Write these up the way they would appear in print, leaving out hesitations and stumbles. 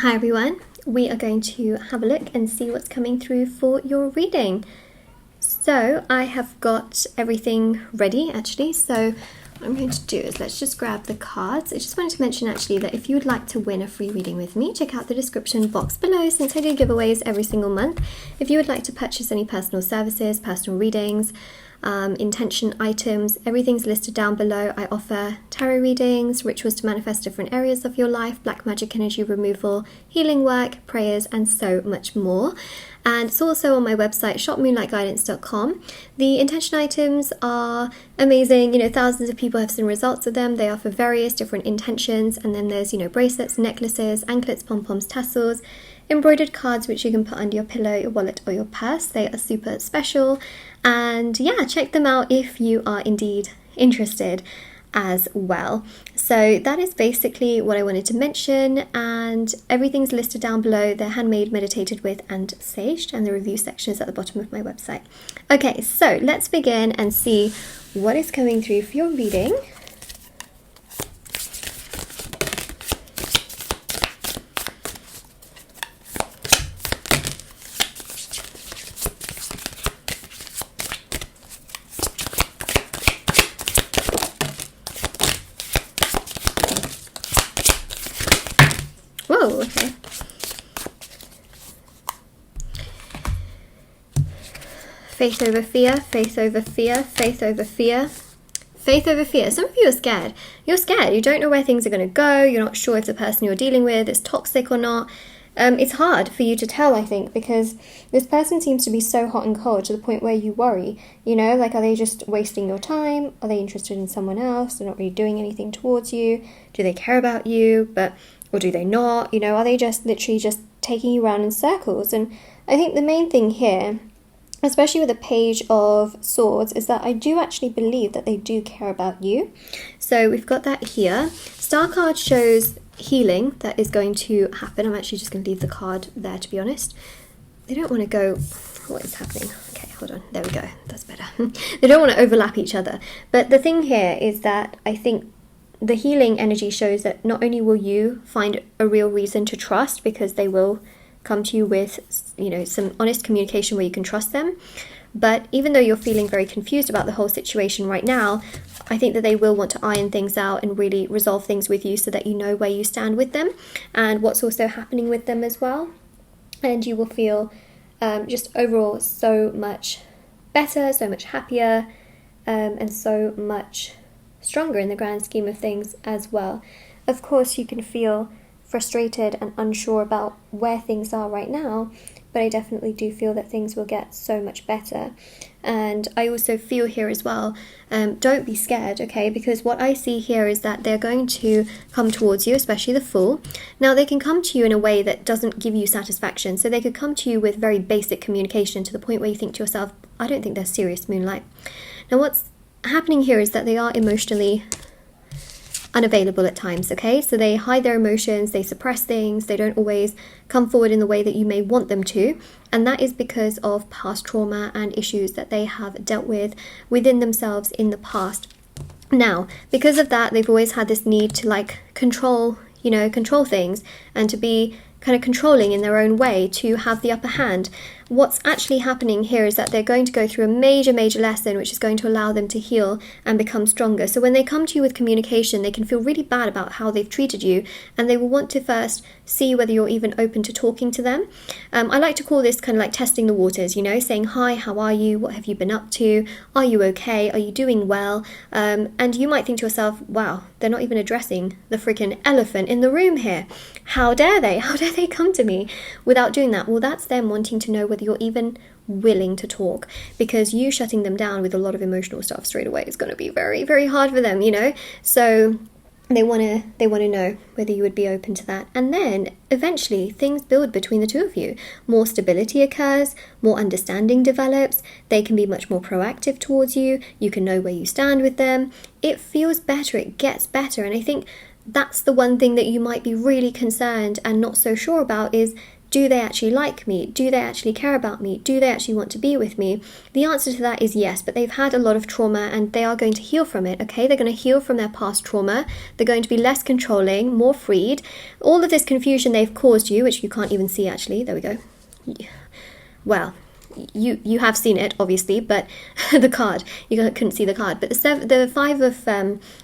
Hi everyone, we are going to have a look and see what's coming through for your reading. So I have got everything ready actually, so what I'm going to do is let's just grab the cards. I just wanted to mention actually that if you would like to win a free reading with me, check out the description box below since I do giveaways every single month. If you would like to purchase any personal services, personal readings, intention items, everything's listed down below. I offer tarot readings, rituals to manifest different areas of your life, black magic energy removal, healing work, prayers, and so much more. And it's also on my website, shopmoonlightguidance.com. The intention items are amazing. Thousands of people have seen results of them. They are for various different intentions. And then there's, bracelets, necklaces, anklets, pom-poms, tassels, embroidered cards which you can put under your pillow, your wallet, or your purse. They are super special. And yeah, check them out if you are indeed interested as well. So that is basically what I wanted to mention, and everything's listed down below. They're handmade, meditated with, and saged, and the review section is at the bottom of my website. Okay, so let's begin and see what is coming through for your reading. Whoa, okay. Faith over fear, faith over fear, faith over fear, faith over fear. Some of you are scared. You're scared. You don't know where things are going to go. You're not sure if the person you're dealing with is toxic or not. It's hard for you to tell, I think, because this person seems to be so hot and cold to the point where you worry, are they just wasting your time? Are they interested in someone else? They're not really doing anything towards you. Do they care about you? Or do they not? Are they just literally just taking you around in circles? And I think the main thing here, especially with the Page of Swords, is that I do actually believe that they do care about you. So we've got that here. Star card shows healing that is going to happen. I'm actually just going to leave the card there, to be honest. They don't want to go... What is happening? Okay, hold on. There we go. That's better. They don't want to overlap each other. But the thing here is that I think the healing energy shows that not only will you find a real reason to trust, because they will come to you with, some honest communication where you can trust them, but even though you're feeling very confused about the whole situation right now, I think that they will want to iron things out and really resolve things with you so that you know where you stand with them and what's also happening with them as well. And you will feel just overall so much better, so much happier, and so much stronger in the grand scheme of things as well. Of course, you can feel frustrated and unsure about where things are right now, but I definitely do feel that things will get so much better. And I also feel here as well, don't be scared, okay? Because what I see here is that they're going to come towards you, especially the Fool. Now, they can come to you in a way that doesn't give you satisfaction. So they could come to you with very basic communication to the point where you think to yourself, I don't think they're serious, Moonlight. Now, what's happening here is that they are emotionally unavailable at times, okay? So they hide their emotions, they suppress things, they don't always come forward in the way that you may want them to, and that is because of past trauma and issues that they have dealt with within themselves in the past. Now, because of that, they've always had this need to control things and to be kind of controlling in their own way, to have the upper hand. What's actually happening here is that they're going to go through a major lesson which is going to allow them to heal and become stronger. So when they come to you with communication, they can feel really bad about how they've treated you, and they will want to first see whether you're even open to talking to them. I like to call this kind of like testing the waters, saying, hi, how are you? What have you been up to? Are you okay? Are you doing well? And you might think to yourself, wow, they're not even addressing the freaking elephant in the room here. How dare they? How dare they come to me without doing that? Well, that's them wanting to know whether you're even willing to talk, because you shutting them down with a lot of emotional stuff straight away is going to be very, very hard for them, So they want to know whether you would be open to that. And then eventually things build between the two of you. More stability occurs, more understanding develops, they can be much more proactive towards you, you can know where you stand with them. It feels better, it gets better. And I think that's the one thing that you might be really concerned and not so sure about, is Do they actually like me? Do they actually care about me? Do they actually want to be with me? The answer to that is yes, but they've had a lot of trauma and they are going to heal from it, okay? They're going to heal from their past trauma. They're going to be less controlling, more freed. All of this confusion they've caused you, which you can't even see actually, there we go. Well, you have seen it obviously, but the card, you couldn't see the card, but the Five of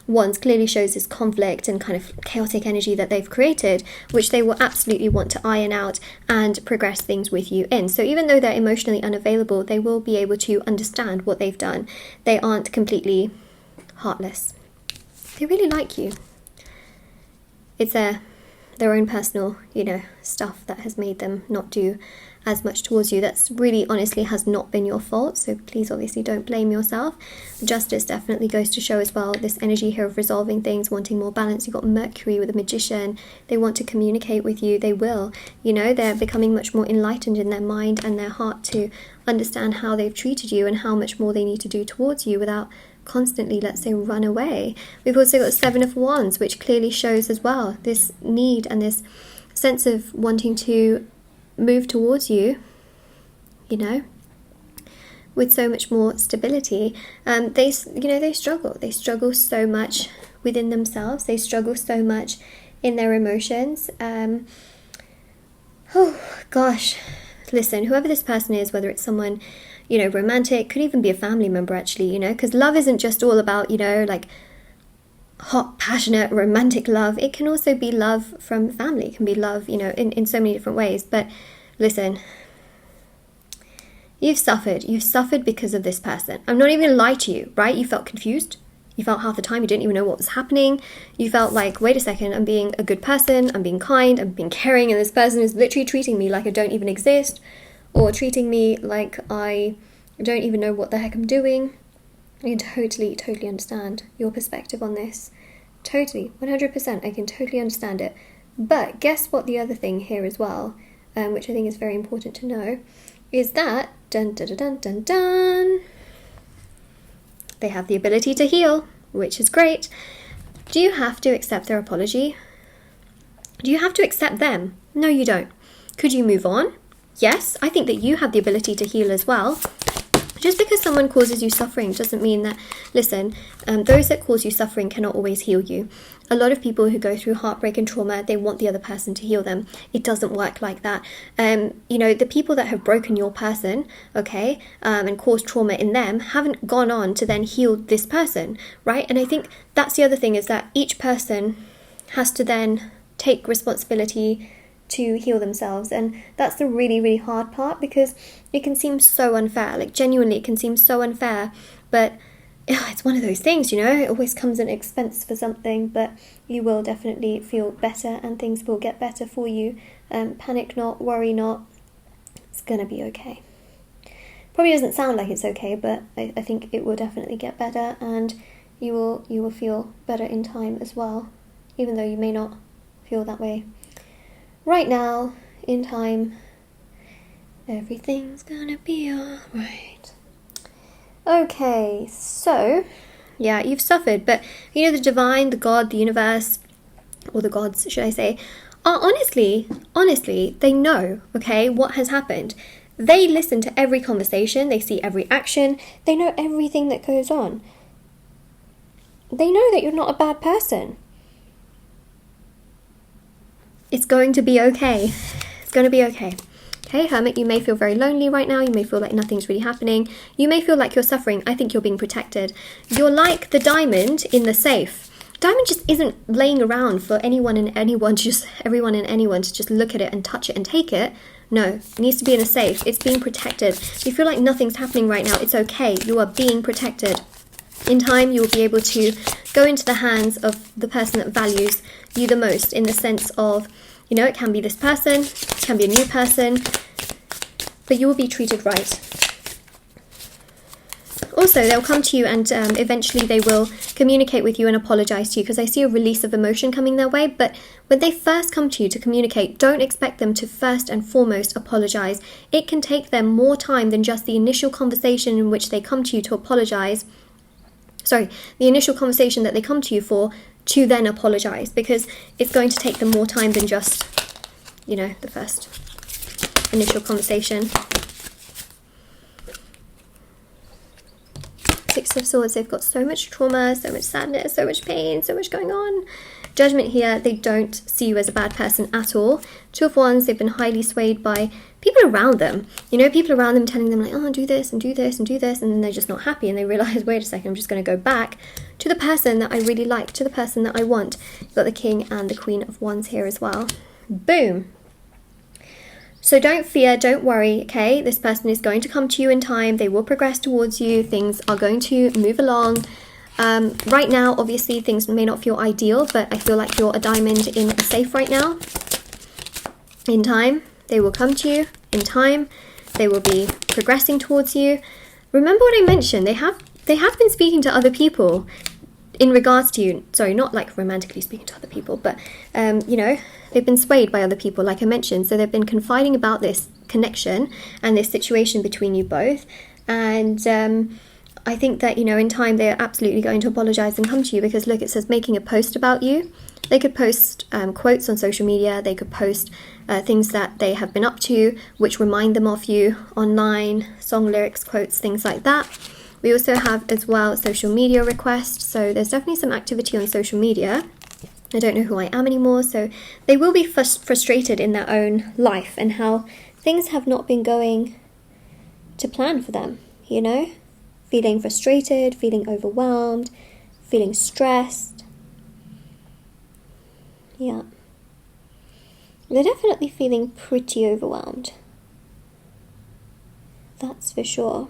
Wands clearly shows this conflict and kind of chaotic energy that they've created, which they will absolutely want to iron out and progress things with you in. So even though they're emotionally unavailable, they will be able to understand what they've done. They aren't completely heartless. They really like you. It's their own personal, stuff that has made them not do as much towards you. That's really honestly has not been your fault, so please obviously don't blame yourself. Justice definitely goes to show as well this energy here of resolving things, wanting more balance. You've got Mercury with a Magician. They want to communicate with you. They will, they're becoming much more enlightened in their mind and their heart to understand how they've treated you and how much more they need to do towards you without constantly, let's say, run away. We've also got Seven of Wands, which clearly shows as well this need and this sense of wanting to move towards you, with so much more stability. They struggle so much within themselves. They struggle so much in their emotions. Oh gosh, listen, whoever this person is, whether it's someone romantic, could even be a family member actually, because love isn't just all about like hot, passionate, romantic love. It can also be love from family. It can be love, in so many different ways. But listen, you've suffered because of this person. I'm not even gonna lie to you, right? You felt confused. You felt half the time you didn't even know what was happening. You felt like, wait a second, I'm being a good person, I'm being kind, I'm being caring, and this person is literally treating me like I don't even exist, or treating me like I don't even know what the heck I'm doing. I can totally understand your perspective on this. Totally, 100%, I can totally understand it. But guess what the other thing here as well, which I think is very important to know, is that, dun dun dun dun dun, they have the ability to heal, which is great. Do you have to accept their apology? Do you have to accept them? No, you don't. Could you move on? Yes, I think that you have the ability to heal as well. Just because someone causes you suffering doesn't mean that, listen, those that cause you suffering cannot always heal you. A lot of people who go through heartbreak and trauma, they want the other person to heal them. It doesn't work like that. The people that have broken your person, okay, and caused trauma in them, haven't gone on to then heal this person, right? And I think that's the other thing, is that each person has to then take responsibility to heal themselves, and that's the really hard part, because it can seem so unfair, like genuinely it can seem so unfair, but it's one of those things, it always comes at an expense for something, but you will definitely feel better and things will get better for you. Panic not, worry not, it's gonna be okay. Probably doesn't sound like it's okay, but I think it will definitely get better, and you will feel better in time as well, even though you may not feel that way right now. In time, everything's gonna be alright. Okay, so yeah, you've suffered, but the divine, the God, the universe, or the gods, should I say, are honestly, they know, okay, what has happened. They listen to every conversation, they see every action, they know everything that goes on. They know that you're not a bad person. It's going to be okay. It's going to be okay. Okay, Hermit, you may feel very lonely right now. You may feel like nothing's really happening. You may feel like you're suffering. I think you're being protected. You're like the diamond in the safe. Diamond just isn't laying around for everyone and anyone to just look at it and touch it and take it. No, it needs to be in a safe. It's being protected. You feel like nothing's happening right now. It's okay. You are being protected. In time, you will be able to go into the hands of the person that values you the most, in the sense of, it can be this person, it can be a new person, but you will be treated right. Also, they'll come to you and eventually they will communicate with you and apologize to you, because I see a release of emotion coming their way. But when they first come to you to communicate, don't expect them to first and foremost apologize. It can take them more time than just the initial conversation in which they come to you to apologize. The initial conversation that they come to you for, to then apologize, because it's going to take them more time than just, the first initial conversation. Six of Swords, they've got so much trauma, so much sadness, so much pain, so much going on. Judgment here, they don't see you as a bad person at all. Two of Wands, they've been highly swayed by people around them. You know, people around them telling them like, oh, do this and do this and do this, and then they're just not happy and they realise, wait a second, I'm just going to go back to the person that I really like, to the person that I want. You've got the King and the Queen of Wands here as well. Boom. So don't fear, don't worry, okay? This person is going to come to you in time. They will progress towards you. Things are going to move along. Right now, obviously, things may not feel ideal, but I feel like you're a diamond in a safe right now. In time, they will come to you. In time, they will be progressing towards you. Remember what I mentioned. They have been speaking to other people in regards to you. Sorry, not like romantically speaking to other people, but, you know, they've been swayed by other people, like I mentioned. So they've been confiding about this connection and this situation between you both. And I think that, you know, in time, they're absolutely going to apologize and come to you because, look, it says making a post about you. They could post quotes on social media. They could post things that they have been up to, which remind them of you online, song lyrics, quotes, things like that. We also have as well social media requests. So there's definitely some activity on social media. I don't know who I am anymore. So they will be frustrated in their own life and how things have not been going to plan for them, you know? Feeling frustrated, feeling overwhelmed, feeling stressed. Yeah. They're definitely feeling pretty overwhelmed. That's for sure.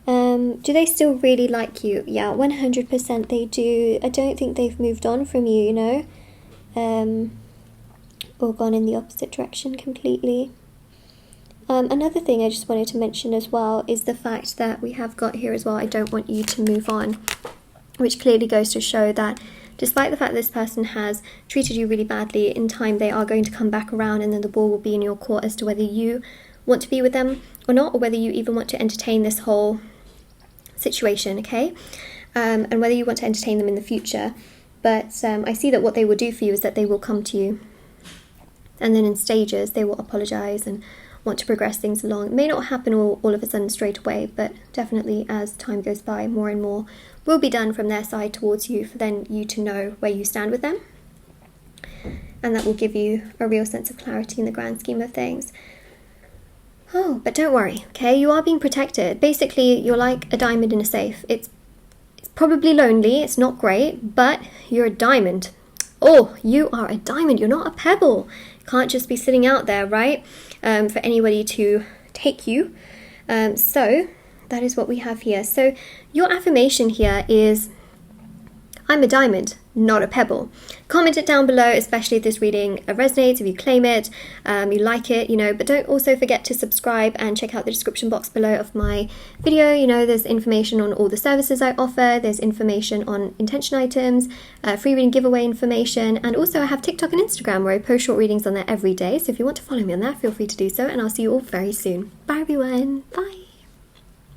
Do they still really like you? Yeah, 100% they do. I don't think they've moved on from you, you know? Or gone in the opposite direction completely. Another thing I just wanted to mention as well is the fact that we have got here as well, I don't want you to move on, which clearly goes to show that despite the fact that this person has treated you really badly, in time they are going to come back around and then the ball will be in your court as to whether you want to be with them or not, or whether you even want to entertain this whole situation, okay? And whether you want to entertain them in the future. But I see that what they will do for you is that they will come to you and then in stages they will apologize and want to progress things along. It may not happen all of a sudden straight away, but definitely as time goes by, more and more will be done from their side towards you for then you to know where you stand with them. And that will give you a real sense of clarity in the grand scheme of things. Oh, but don't worry, okay? You are being protected. Basically, you're like a diamond in a safe. It's probably lonely, it's not great, but you're a diamond. Oh, you are a diamond, you're not a pebble. Can't just be sitting out there, right? For anybody to take you. So that is what we have here. So your affirmation here is, I'm a diamond, not a pebble. Comment it down below, especially if this reading resonates, if you claim it, you like it, you know, but don't also forget to subscribe and check out the description box below of my video. You know, there's information on all the services I offer, there's information on intention items, free reading giveaway information, and also I have TikTok and Instagram where I post short readings on there every day. So if you want to follow me on that, feel free to do so, and I'll see you all very soon. Bye everyone, bye.